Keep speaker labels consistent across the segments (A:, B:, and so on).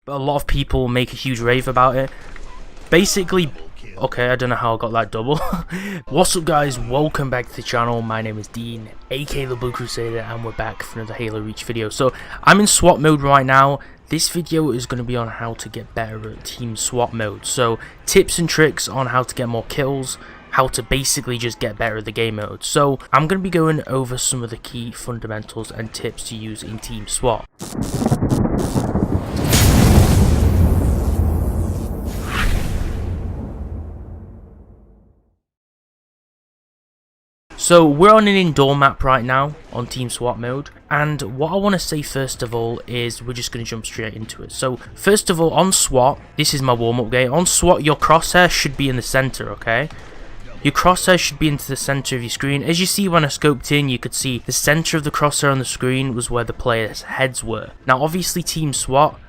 A: a lot of people make a huge rave about it. Basically, okay, I don't know how I got that double. What's up guys, welcome back to the channel. My name is Dean, aka the Blue Crusader, and we're back for another Halo Reach video. So I'm in SWAT mode right now. This video is going to be on how to get better at team SWAT mode. So tips and tricks on how to get more kills, how to basically just get better at the game mode. So I'm going to be going over some of the key fundamentals and tips to use in team SWAT. So we're on an indoor map right now on Team SWAT mode, and what I want to say first of all is we're just going to jump straight into it. So first of all, on SWAT, this is my warm-up game. On SWAT, your crosshair should be in the center, okay? Your crosshair should be into the center of your screen. As you see when I scoped in, you could see the center of the crosshair on the screen was where the players' heads were. Now obviously Team SWAT,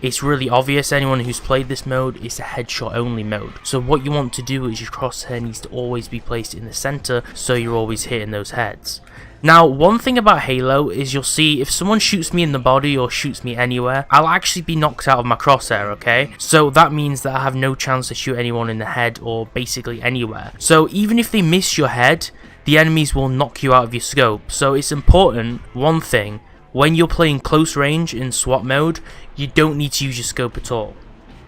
A: it's really obvious, anyone who's played this mode, it's a headshot only mode. So what you want to do is your crosshair needs to always be placed in the center, so you're always hitting those heads. Now one thing about Halo is you'll see if someone shoots me in the body or shoots me anywhere, I'll actually be knocked out of my crosshair, okay? So that means that I have no chance to shoot anyone in the head or basically anywhere. So even if they miss your head, the enemies will knock you out of your scope. So it's important, one thing, when you're playing close range in SWAT mode, you don't need to use your scope at all,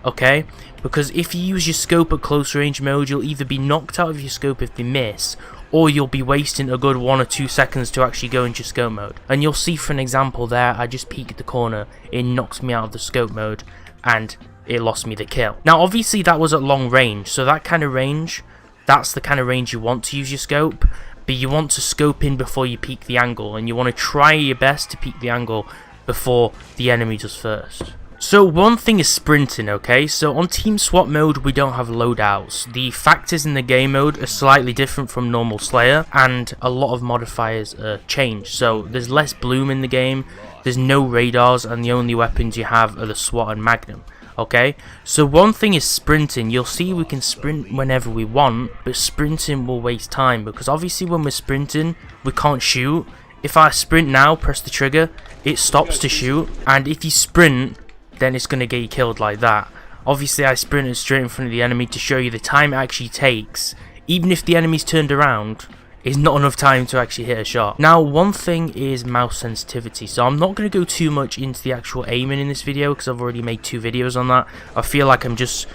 A: okay? Because if you use your scope at close range mode, you'll either be knocked out of your scope if they miss, or you'll be wasting a good 1 or 2 seconds to actually go into scope mode. And you'll see for an example there, I just peeked at the corner, it knocks me out of the scope mode, and it lost me the kill. Now obviously that was at long range, so that kind of range, that's the kind of range you want to use your scope. But you want to scope in before you peek the angle, and you want to try your best to peek the angle before the enemy does first. So one thing is sprinting, okay? So on Team SWAT mode we don't have loadouts. The factors in the game mode are slightly different from normal Slayer, and a lot of modifiers are changed. So there's less bloom in the game, there's no radars, and the only weapons you have are the SWAT and Magnum. Okay, so one thing is sprinting. You'll see we can sprint whenever we want, but sprinting will waste time, because obviously when we're sprinting we can't shoot. If I sprint now, press the trigger, it stops to shoot, and if you sprint then it's going to get you killed like that. Obviously I sprinted straight in front of the enemy to show you the time it actually takes. Even if the enemy's turned around, it's not enough time to actually hit a shot. Now one thing is mouse sensitivity, so I'm not going to go too much into the actual aiming in this video because I've already made 2 videos on that. I feel like I'm just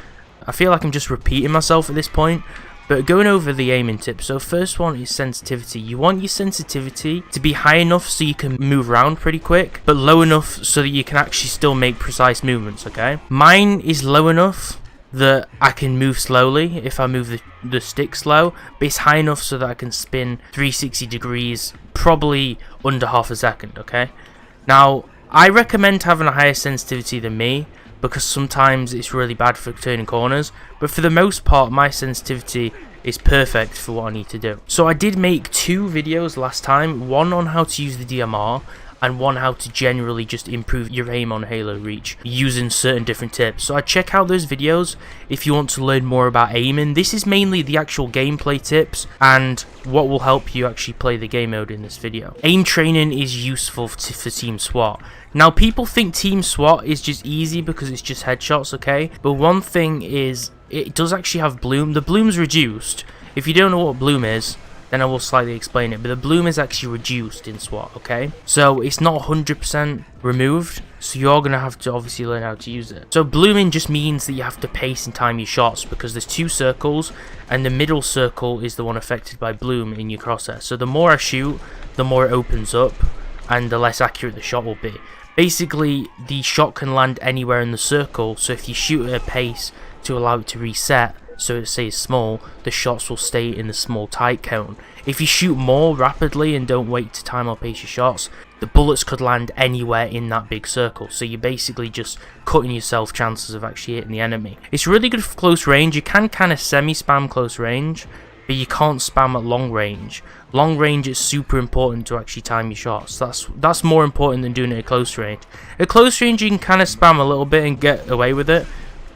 A: repeating myself at this point, but going over the aiming tips. So first one is sensitivity. You want your sensitivity to be high enough so you can move around pretty quick, but low enough so that you can actually still make precise movements, okay? Mine is low enough that I can move slowly if I move the stick slow, but it's high enough so that I can spin 360 degrees probably under half a second, okay? Now I recommend having a higher sensitivity than me, because sometimes it's really bad for turning corners, but for the most part my sensitivity is perfect for what I need to do. So I did make 2 videos last time, one on how to use the DMR and one how to generally just improve your aim on Halo Reach using certain different tips. So I'd check out those videos if you want to learn more about aiming. This is mainly the actual gameplay tips and what will help you actually play the game mode in this video. Aim training is useful for Team SWAT. Now people think Team SWAT is just easy because it's just headshots, okay? But one thing is, it does actually have bloom. The bloom's reduced. If you don't know what bloom is, then I will slightly explain it, but the bloom is actually reduced in SWAT, okay? So it's not 100% removed, so you're going to have to obviously learn how to use it. So blooming just means that you have to pace and time your shots, because there's 2 circles, and the middle circle is the one affected by bloom in your crosshair. So the more I shoot, the more it opens up, and the less accurate the shot will be. Basically, the shot can land anywhere in the circle, so if you shoot at a pace to allow it to reset, so it stays small, the shots will stay in the small tight cone. If you shoot more rapidly and don't wait to time or pace your shots, the bullets could land anywhere in that big circle, so you're basically just cutting yourself chances of actually hitting the enemy. It's really good for close range. You can kind of semi-spam close range, but you can't spam at long range. Long range is super important to actually time your shots. That's more important than doing it at close range. At close range you can kind of spam a little bit and get away with it,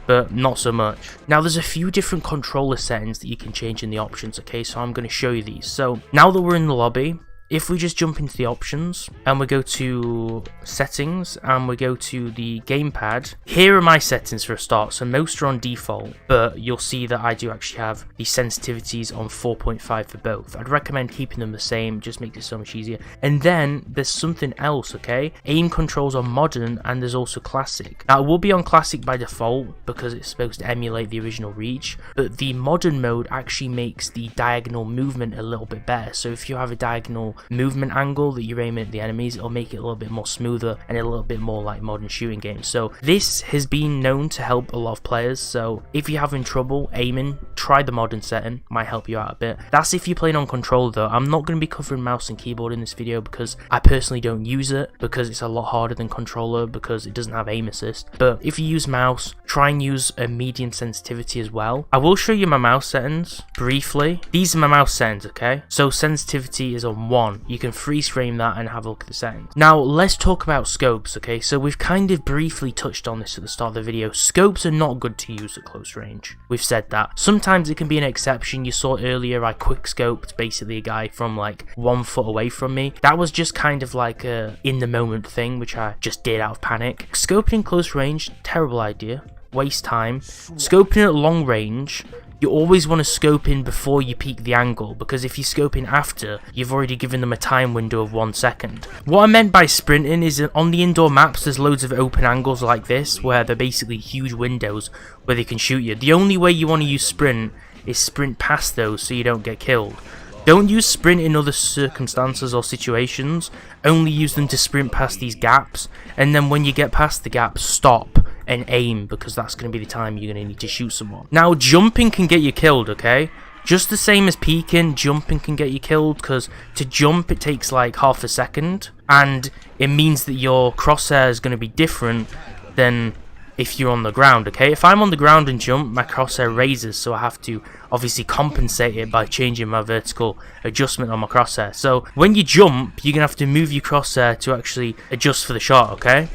A: but not so much. Now there's a few different controller settings that you can change in the options, okay, so I'm going to show you these. So now that we're in the lobby, if we just jump into the options and we go to settings and we go to the gamepad, here are my settings for a start. So most are on default, but you'll see that I do actually have the sensitivities on 4.5 for both. I'd recommend keeping them the same, just makes it so much easier. And then there's something else, okay? Aim controls on modern and there's also classic. Now it will be on classic by default because it's supposed to emulate the original Reach, but the modern mode actually makes the diagonal movement a little bit better. So if you have a diagonal movement angle that you're aiming at the enemies, it'll make it a little bit more smoother and a little bit more like modern shooting games. So this has been known to help a lot of players. So if you're having trouble aiming, try the modern setting, might help you out a bit. That's if you're playing on controller though. I'm not going to be covering mouse and keyboard in this video because I personally don't use it, because it's a lot harder than controller because it doesn't have aim assist. But if you use mouse, try and use a medium sensitivity as well. I will show you my mouse settings briefly. These are my mouse settings, okay? So sensitivity is on 1. You can freeze frame that and have a look at the settings. Now let's talk about scopes, okay? So we've kind of briefly touched on this at the start of the video. Scopes are not good to use at close range. We've said that. Sometimes it can be an exception. You saw earlier I quick scoped basically a guy from like 1 foot away from me. That was just kind of like a in the moment thing, which I just did out of panic. Scoping in close range, terrible idea. Waste time. Scoping at long range, you always want to scope in before you peek the angle, because if you scope in after, you've already given them a time window of 1 second. What I meant by sprinting is that on the indoor maps there's loads of open angles like this where they're basically huge windows where they can shoot you. The only way you want to use sprint is sprint past those so you don't get killed. Don't use sprint in other circumstances or situations, only use them to sprint past these gaps, and then when you get past the gaps, stop and aim, because that's going to be the time you're going to need to shoot someone. Now jumping can get you killed, okay? Just the same as peeking, jumping can get you killed, because to jump it takes like half a second, and it means that your crosshair is going to be different than if you're on the ground, okay? If I'm on the ground and jump, my crosshair raises, so I have to obviously compensate it by changing my vertical adjustment on my crosshair. So when you jump, you're gonna have to move your crosshair to actually adjust for the shot, okay?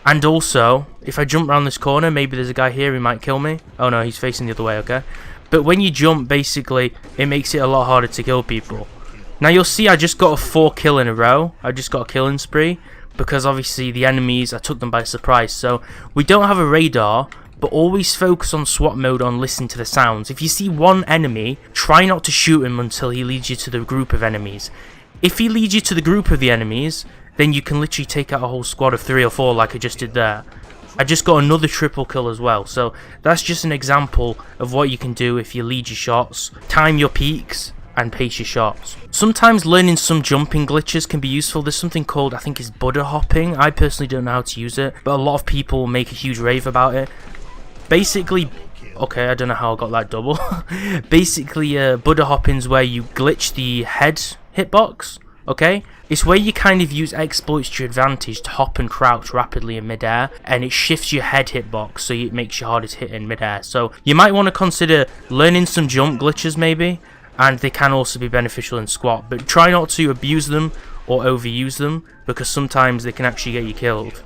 A: And also, if I jump around this corner, maybe there's a guy here who might kill me. Oh no, he's facing the other way, okay? But when you jump, basically, it makes it a lot harder to kill people. Now you'll see I just got a 4 kill in a row. I just got a killing spree, because obviously the enemies, I took them by surprise. So we don't have a radar, but always focus on SWAT mode on listen to the sounds. If you see one enemy, try not to shoot him until he leads you to the group of enemies. If he leads you to the group of the enemies, then you can literally take out a whole squad of 3 or 4 like I just did there. I just got another triple kill as well. So that's just an example of what you can do if you lead your shots, time your peaks, and pace your shots. Sometimes learning some jumping glitches can be useful. There's something called, I think it's butter hopping. I personally don't know how to use it, but a lot of people make a huge rave about it. Basically, okay, I don't know how I got that double. Basically, butter hopping's where you glitch the head hitbox, okay? It's where you kind of use exploits to your advantage to hop and crouch rapidly in midair, and it shifts your head hitbox, so it makes you harder to hit in midair. So you might want to consider learning some jump glitches maybe, and they can also be beneficial in squat, but try not to abuse them or overuse them, because sometimes they can actually get you killed.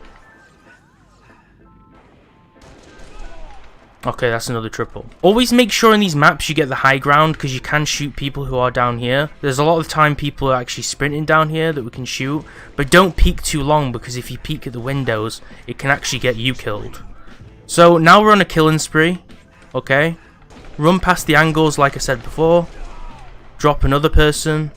A: Okay, that's another triple. Always make sure in these maps you get the high ground, because you can shoot people who are down here. There's a lot of time people are actually sprinting down here that we can shoot, but don't peek too long, because if you peek at the windows, it can actually get you killed. So now we're on a killing spree, okay? Run past the angles like I said before. Drop another person.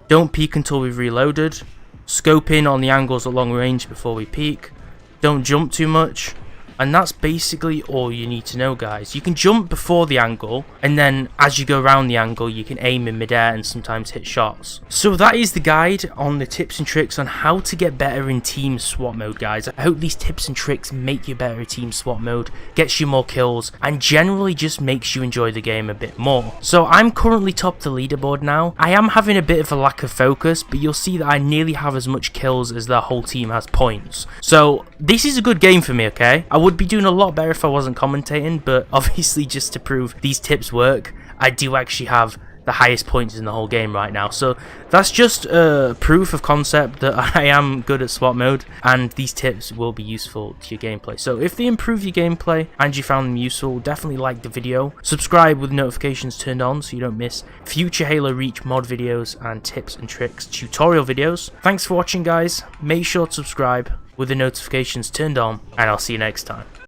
A: Don't peek until we've reloaded. Scope in on the angles at long range before we peek. Don't jump too much. And that's basically all you need to know, guys. You can jump before the angle, and then as you go around the angle, you can aim in midair and sometimes hit shots. So that is the guide on the tips and tricks on how to get better in Team SWAT mode, guys. I hope these tips and tricks make you better at Team SWAT mode, gets you more kills, and generally just makes you enjoy the game a bit more. So I'm currently top the leaderboard now. I am having a bit of a lack of focus, but you'll see that I nearly have as much kills as the whole team has points. So this is a good game for me, okay? I would be doing a lot better if I wasn't commentating, but obviously just to prove these tips work, I do actually have the highest points in the whole game right now. So that's just proof of concept that I am good at SWAT mode, and these tips will be useful to your gameplay. So if they improve your gameplay and you found them useful, definitely like the video, subscribe with notifications turned on so you don't miss future Halo Reach mod videos and tips and tricks tutorial videos. Thanks for watching, guys. Make sure to subscribe with the notifications turned on, and I'll see you next time.